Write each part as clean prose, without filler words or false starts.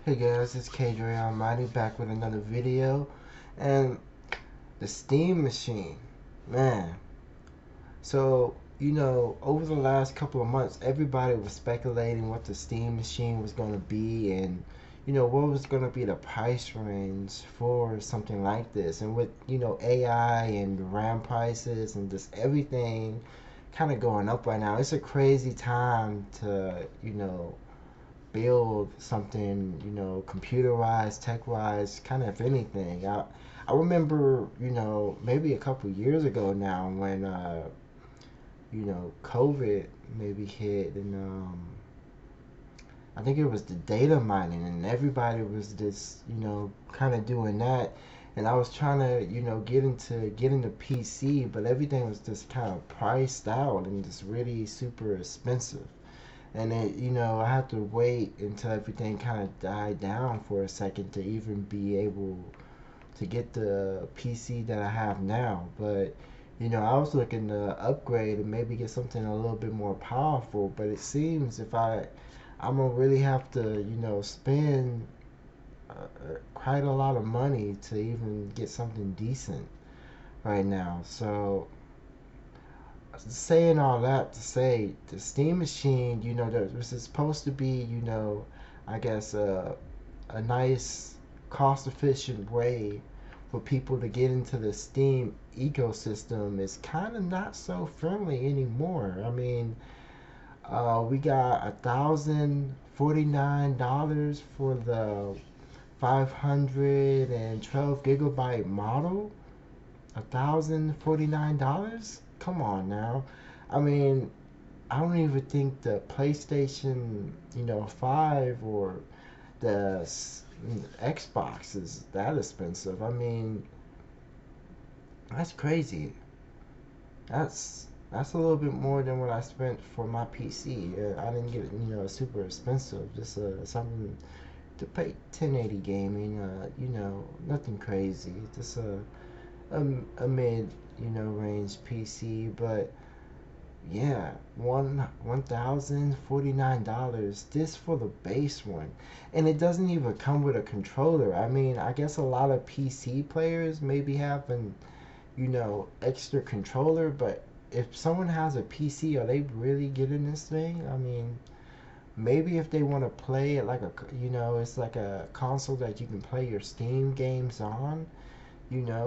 Hey guys, it's K-dre. I'm Mighty back with another video. And the Steam machine, man. So, over the last couple of months, everybody was speculating what the Steam machine was going to be and, what was going to be the price range for something like this. And with, AI and RAM prices and just everything kind of going up right now, it's a crazy time to, build something, computer wise, tech wise, kind of anything. I remember, maybe a couple years ago now when, COVID maybe hit and, I think it was the data mining and everybody was just, kind of doing that. And I was trying to, get into PC, but everything was just kind of priced out and just really super expensive. And I had to wait until everything kind of died down for a second to even be able to get the PC that I have now. But I was looking to upgrade and maybe get something a little bit more powerful. But it seems if I'm gonna really have to spend quite a lot of money to even get something decent right now. So saying all that to say the Steam machine, there was supposed to be, I guess a nice cost efficient way for people to get into the Steam ecosystem is kind of not so friendly anymore. I mean, we got $1,049 for the 512 gigabyte model. $1,049? Come on now. I mean, I don't even think the PlayStation, 5 or the Xbox is that expensive. I mean, that's crazy. That's a little bit more than what I spent for my PC. I didn't get it, super expensive. Just something to play 1080 gaming. Nothing crazy. Just a mid, range PC, but yeah, $1,049. This for the base one, and it doesn't even come with a controller. I mean, I guess a lot of PC players maybe have an extra controller, but if someone has a PC, are they really getting this thing? I mean, maybe if they want to play it like it's like a console that you can play your Steam games on,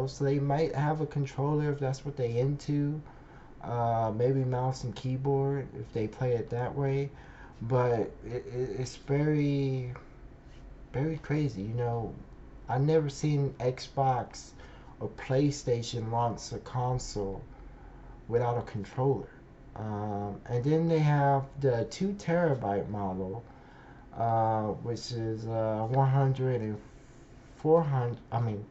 so they might have a controller if that's what they into. Maybe mouse and keyboard if they play it that way. But it's very, very crazy. I never seen Xbox or PlayStation launch a console without a controller. And then they have the 2 terabyte model, which is 100 and 400. I mean,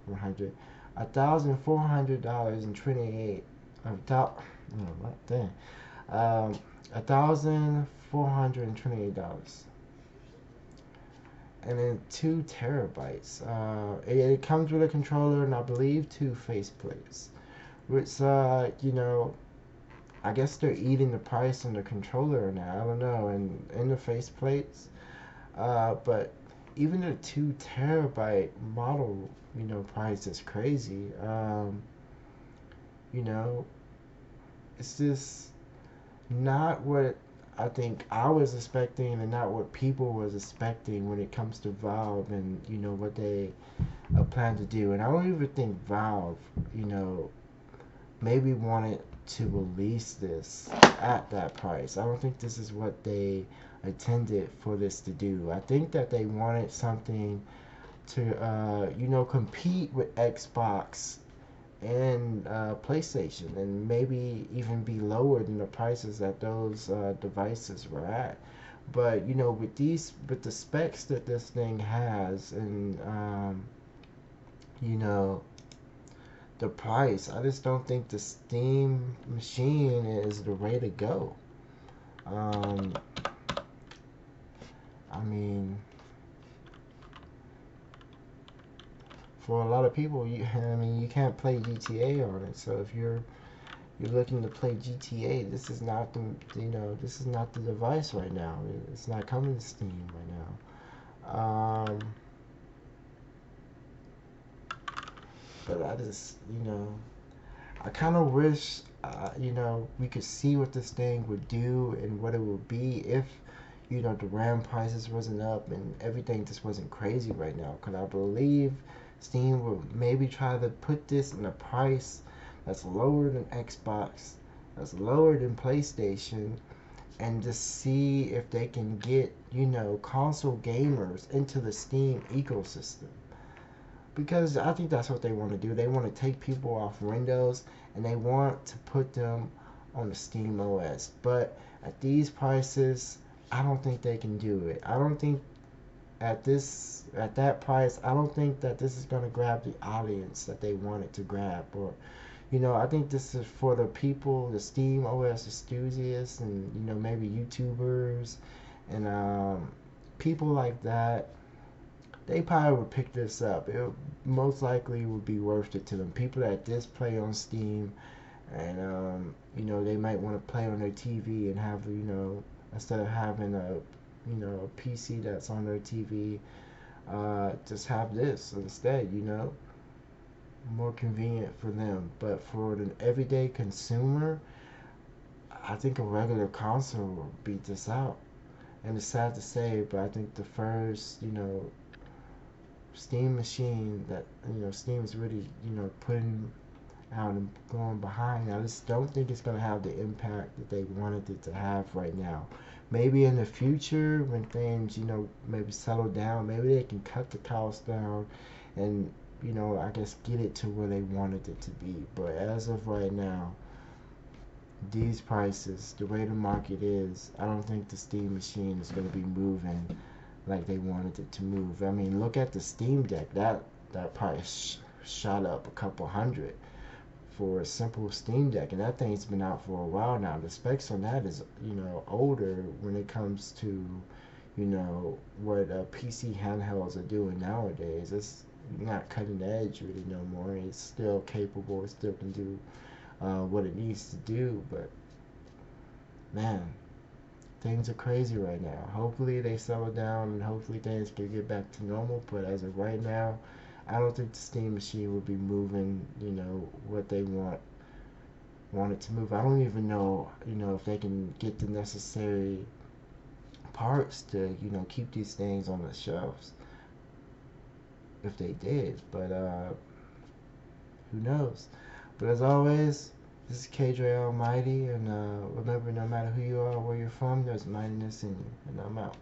100, $1,400 and 28. What? Damn. $1,428, and then 2 terabytes. It comes with a controller and I believe 2 faceplates, which I guess they're eating the price on the controller now. I don't know, and in the faceplates. But even the 2 terabyte model, price is crazy. You know, it's just not what I think I was expecting, and not what people was expecting when it comes to Valve and what they plan to do. And I don't even think Valve, maybe wanted to release this at that price. I don't think this is what they intended for this to do. I think that they wanted something to compete with Xbox and PlayStation, and maybe even be lower than the prices that those devices were at. But with the specs that this thing has, and you know, the price, I just don't think the Steam machine is the way to go. Um, I mean, for a lot of people, I mean, you can't play GTA on it. So if you're looking to play GTA, this is not the this is not the device right now. It's not coming to Steam right now. Um, but I just, I kind of wish, we could see what this thing would do and what it would be if, the RAM prices wasn't up and everything just wasn't crazy right now. Because I believe Steam will maybe try to put this in a price that's lower than Xbox, that's lower than PlayStation, and just see if they can get, console gamers into the Steam ecosystem. Because I think that's what they want to do. They want to take people off Windows and they want to put them on the Steam OS. But at these prices, I don't think they can do it. I don't think at that price, I don't think that this is going to grab the audience that they want it to grab. Or, I think this is for the people, the Steam OS enthusiasts, and maybe YouTubers and people like that. They probably would pick this up. It most likely would be worth it to them. People that just play on Steam, and they might want to play on their TV and have, instead of having a PC that's on their TV, just have this instead. More convenient for them. But for the everyday consumer, I think a regular console will beat this out. And it's sad to say, but I think the first, Steam machine that Steam is really putting out and going behind. I just don't think it's going to have the impact that they wanted it to have right now. Maybe in the future when things maybe settle down, maybe they can cut the cost down and I guess get it to where they wanted it to be. But as of right now, these prices, the way the market is, I don't think the Steam machine is going to be moving like they wanted it to move. I mean, look at the Steam Deck. That price shot up a couple hundred for a simple Steam Deck, and that thing's been out for a while now. The specs on that is older when it comes to what PC handhelds are doing nowadays. It's not cutting edge really no more. It's still capable. It still can do what it needs to do, but man, things are crazy right now. Hopefully they settle down and hopefully things can get back to normal. But as of right now, I don't think the Steam machine will be moving, what they want it to move. I don't even know, if they can get the necessary parts to, keep these things on the shelves. If they did, but who knows? But as always, this is K-dre Almighty, and remember, no matter who you are or where you're from, there's mightiness in you, and I'm out.